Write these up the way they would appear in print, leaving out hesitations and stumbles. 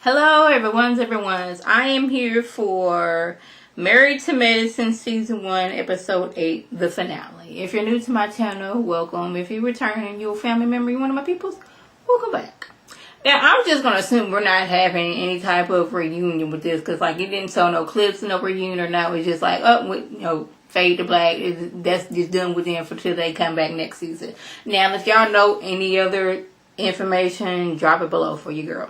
Hello, everyone's. I am here for Married to Medicine Season 1, Episode 8, the finale. If you're new to my channel, welcome. If you're returning, you're a family member, you're one of my peoples, welcome back. Now, I'm just going to assume we're not having any type of reunion with this, because, like, it didn't show no clips of no reunion or not. It was just like, fade to black. That's just done with them until they come back next season. Now, if y'all know any other information, drop it below for you, girl.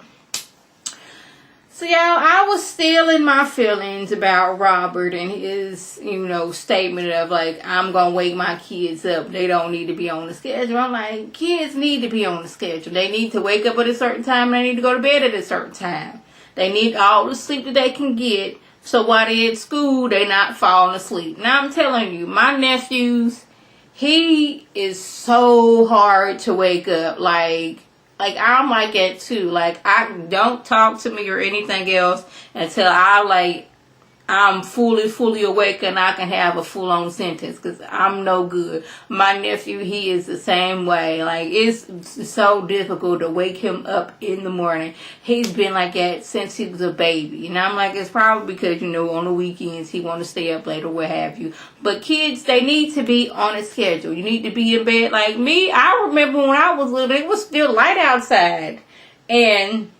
So, y'all, I was still in my feelings about Robert and his, statement of, like, I'm going to wake my kids up. They don't need to be on the schedule. I'm like, kids need to be on the schedule. They need to wake up at a certain time and they need to go to bed at a certain time. They need all the sleep that they can get. So while they're at school, they're not falling asleep. Now, I'm telling you, my nephews, he is so hard to wake up. Like I'm like that too. Like, I don't talk to me or anything else until I'm fully awake and I can have a full-on sentence, because I'm no good. My nephew, he is the same way. Like, it's so difficult to wake him up in the morning. He's been like that since he was a baby. And I'm like, it's probably because, on the weekends he want to stay up late or what have you. But kids, they need to be on a schedule. You need to be in bed. Like me, I remember when I was little, it was still light outside. And,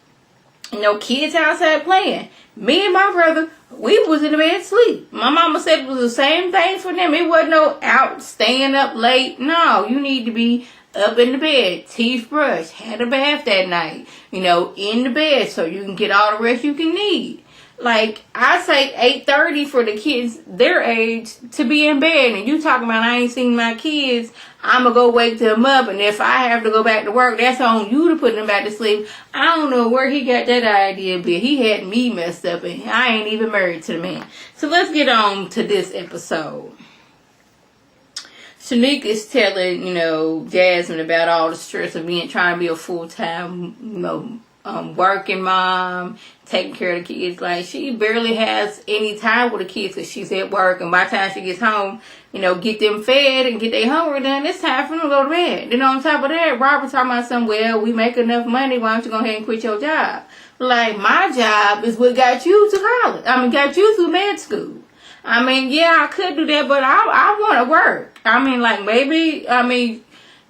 kids outside playing. Me and my brother, we was in the bed asleep. My mama said it was the same thing for them. It wasn't no out staying up late. No, you need to be up in the bed, teeth brushed, had a bath that night, in the bed so you can get all the rest you can need. Like, I say 8:30 for the kids their age to be in bed. And you talking about I ain't seen my kids, I'm going to go wake them up. And if I have to go back to work, that's on you to put them back to sleep. I don't know where he got that idea, but he had me messed up. And I ain't even married to the man. So let's get on to this episode. Shanique is telling, Jasmine about all the stress of trying to be a full-time, working mom, taking care of the kids. Like, she barely has any time with the kids because she's at work, and by the time she gets home, get them fed and get their homework done, it's time for them to go to bed. Then on top of that, Robert talking about something, well, we make enough money, why don't you go ahead and quit your job? Like, my job is what got you to college. Got you through med school. Yeah, I could do that, but I want to work. Maybe,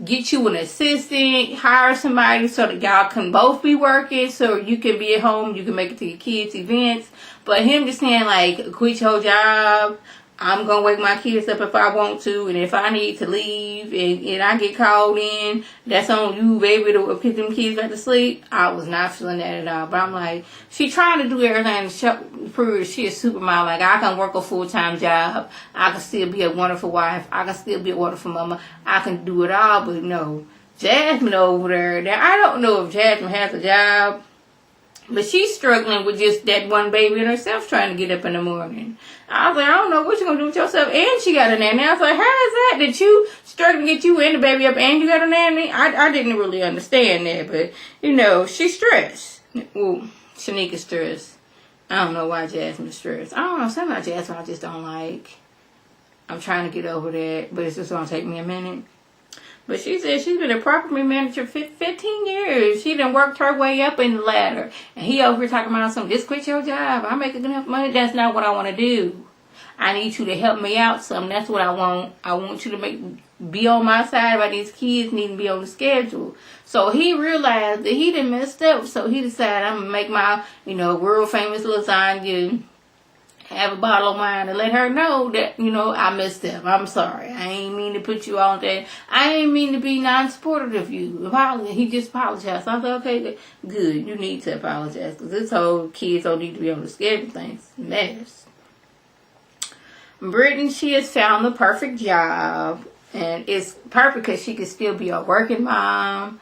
get you an assistant, hire somebody so that y'all can both be working, so you can be at home, you can make it to your kids' events. But him just saying, like, quit your job, I'm going to wake my kids up if I want to, and if I need to leave and I get called in, that's on you, baby, to put them kids back to sleep. I was not feeling that at all. But I'm like, she trying to do everything to prove she a supermodel. Like, I can work a full-time job. I can still be a wonderful wife. I can still be a wonderful mama. I can do it all. But no, Jasmine over there. Now, I don't know if Jasmine has a job, but she's struggling with just that one baby and herself trying to get up in the morning. I was like, I don't know what you're going to do with yourself. And she got a nanny. I was like, how is that you struggling to get you and the baby up and you got a nanny? I didn't really understand that. But, she's stressed. Well, Shanique is stressed. I don't know why Jasmine's stressed. I don't know. Sometimes Jasmine I just don't like. I'm trying to get over that. But it's just going to take me a minute. But she said she's been a property manager for 15 years. She done worked her way up in the ladder. And he over here talking about something, just quit your job. I'm making enough money. That's not what I want to do. I need you to help me out some. That's what I want. I want you to be on my side about these kids needing to be on the schedule. So he realized that he done messed up. So he decided, I'm going to make my, world famous lasagna, have a bottle of wine, and let her know that, I messed up. I'm sorry. I ain't mean to put you on that. I ain't mean to be non-supportive of you. He just apologized. I thought, okay, good. You need to apologize, because this whole kids don't need to be on the schedule things. Mess. Brittany, she has found the perfect job, and it's perfect because she can still be a working mom.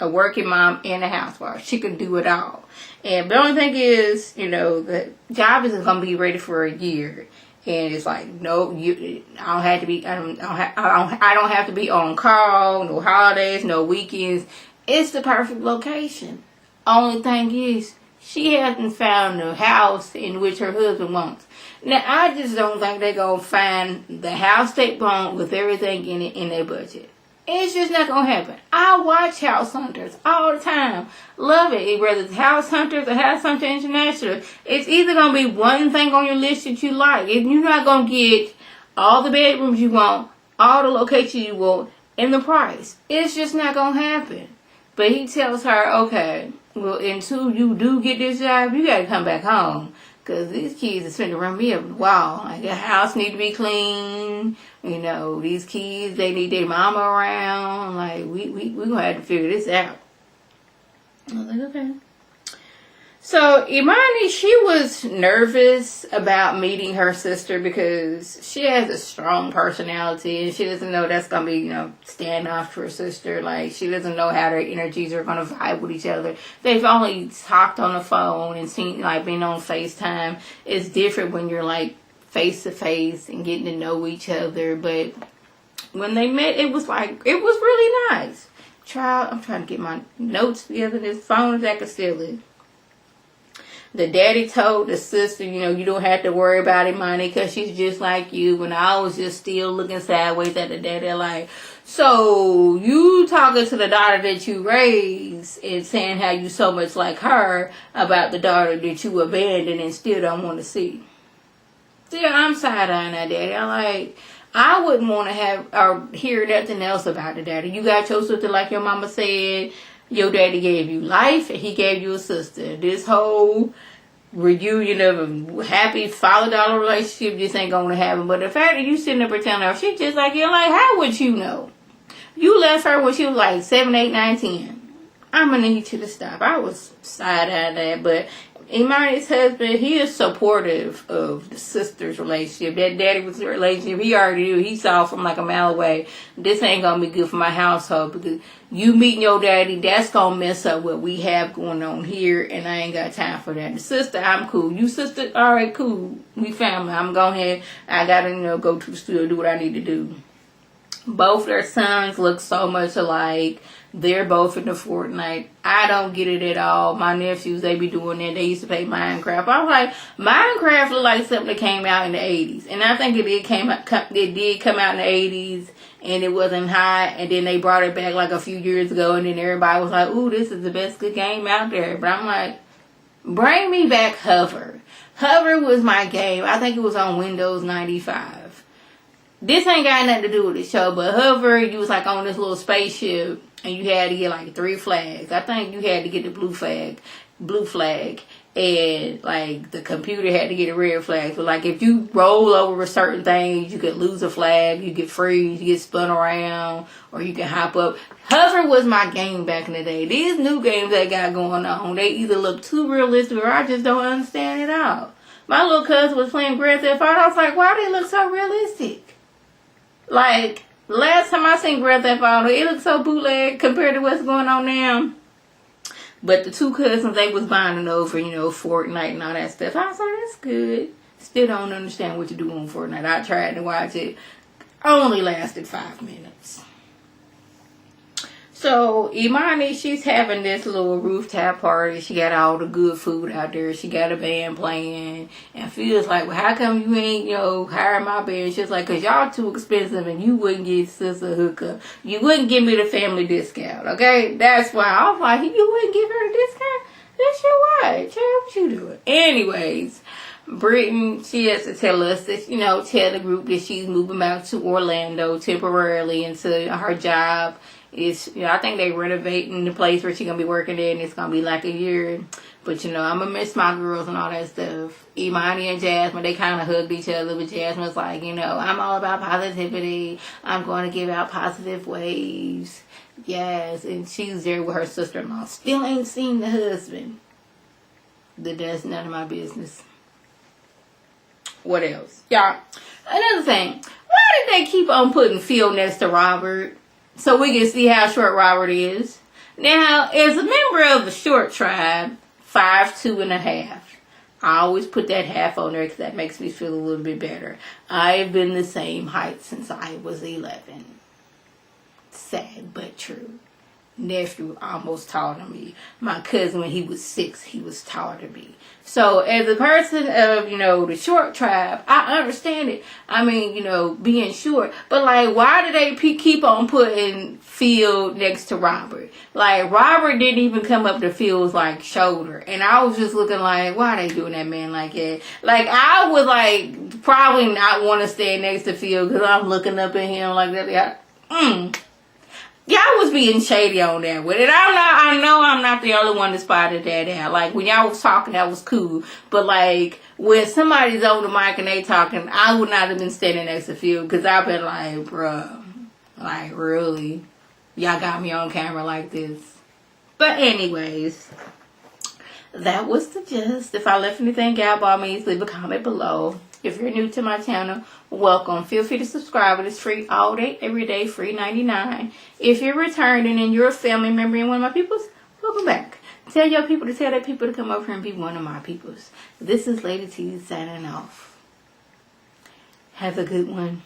A working mom and a housewife. She can do it all. And the only thing is, the job isn't going to be ready for a year. And it's like, no, I don't have to be, I don't have to be on call, no holidays, no weekends. It's the perfect location. Only thing is, she hasn't found the house in which her husband wants. Now, I just don't think they're going to find the house they want with everything in it in their budget. It's just not gonna happen. I watch House Hunters all the time. Love it. Whether it's House Hunters or House Hunter International, it's either gonna be one thing on your list that you like. If you're not gonna get all the bedrooms you want, all the locations you want, and the price. It's just not gonna happen. But he tells her, okay, well, until you do get this job, you gotta come back home. Because these kids are finna run me up the wall. Like, the house need to be clean. You know, these kids, they need their mama around. Like, we gonna have to figure this out. I was like, okay. So, Imani, she was nervous about meeting her sister because she has a strong personality and she doesn't know that's going to be, standoff for her sister. Like, she doesn't know how their energies are going to vibe with each other. They've only talked on the phone and seen, been on FaceTime. It's different when you're, face to face and getting to know each other. But when they met, it was really nice. I'm trying to get my notes together. This phone is acting silly. The daddy told the sister, you don't have to worry about Imani because she's just like you. And I was just still looking sideways at the daddy like, so you talking to the daughter that you raised and saying how you so much like her about the daughter that you abandoned and still don't want to see. Still, I'm side-eyeing that daddy. I'm like, I wouldn't want to have or hear nothing else about the daddy. You got your sister like your mama said. Your daddy gave you life and he gave you a sister. This whole reunion of a happy father-daughter relationship just ain't going to happen. But the fact that you sitting there pretending her, she just like you, like, how would you know? You left her when she was like 7, 8, 9, 10. I'm going to need you to stop. I was side-eyeing that, but Imani's husband, he is supportive of the sister's relationship. That daddy was a relationship. He already knew. He saw from like a mile away. This ain't going to be good for my household because you meeting your daddy, that's going to mess up what we have going on here, and I ain't got time for that. The sister, I'm cool. You sister, all right, cool. We family. I'm going ahead. I got to, go to the studio, do what I need to do. Both their sons look so much alike. They're both into Fortnite. I don't get it at all. My nephews, they be doing that. They used to play Minecraft. I was like, Minecraft looked like something that came out in the 80s. And I think it did come out in the 80s. And it wasn't hot. And then they brought it back like a few years ago. And then everybody was like, ooh, this is the best good game out there. But I'm like, bring me back Hover. Hover was my game. I think it was on Windows 95. This ain't got nothing to do with the show, but Hover, you was like on this little spaceship, and you had to get like 3 flags. I think you had to get the blue flag, and like the computer had to get a red flag. So like if you roll over certain things, you could lose a flag, you get freeze, you get spun around, or you can hop up. Hover was my game back in the day. These new games they got going on, they either look too realistic or I just don't understand it all. My little cousin was playing Grand Theft Auto. I was like, why do they look so realistic? Like, last time I seen Grand Theft Auto, it looked so bootleg compared to what's going on now. But the two cousins, they was bonding over, Fortnite and all that stuff. I was like, that's good. Still don't understand what to do on Fortnite. I tried to watch it. Only lasted 5 minutes. So, Imani, she's having this little rooftop party. She got all the good food out there. She got a band playing. And feels like, well, how come you ain't, hire my band? She's like, because y'all too expensive and you wouldn't get sis a hookup. You wouldn't give me the family discount, okay? That's why. I was like, you wouldn't give her a discount? That's your wife. Child, what you doing? Anyways, Brittany, she has to tell us that, tell the group that she's moving back to Orlando temporarily into her job. I think they renovating the place where she's going to be working in. It's going to be like a year. But, I'm going to miss my girls and all that stuff. Imani and Jasmine, they kind of hugged each other. But Jasmine's like, I'm all about positivity. I'm going to give out positive waves. Yes. And she's there with her sister-in-law. Still ain't seen the husband. That's none of my business. What else? Y'all, another thing. Why did they keep on putting Phil next to Robert? So we can see how short Robert is. Now, as a member of the short tribe, 5'2.5", I always put that half on there because that makes me feel a little bit better. I've been the same height since I was 11. Sad but true. nephew almost taller than me. My cousin, when he was 6, he was taller than me. So as a person of, the short tribe, I understand it. I mean, being short. But, like, why do they keep on putting Phil next to Robert? Like, Robert didn't even come up to Phil's, like, shoulder. And I was just looking like, why are they doing that man like that? Like, I would, like, probably not want to stand next to Phil because I'm looking up at him like that. Y'all was being shady on that with it. I know I'm not the only one that spotted that out. Like, when y'all was talking, that was cool. But, like, when somebody's on the mic and they talking, I would not have been standing next to Phil because I've been like, bruh, like, really? Y'all got me on camera like this? But anyways, that was the gist. If I left anything out, by all means, leave a comment below. If you're new to my channel, welcome. Feel free to subscribe. It is free all day, every day, free 99. If you're returning and you're a family member and one of my peoples, welcome back. Tell your people to tell their people to come over here and be one of my peoples. This is Lady T signing off. Have a good one.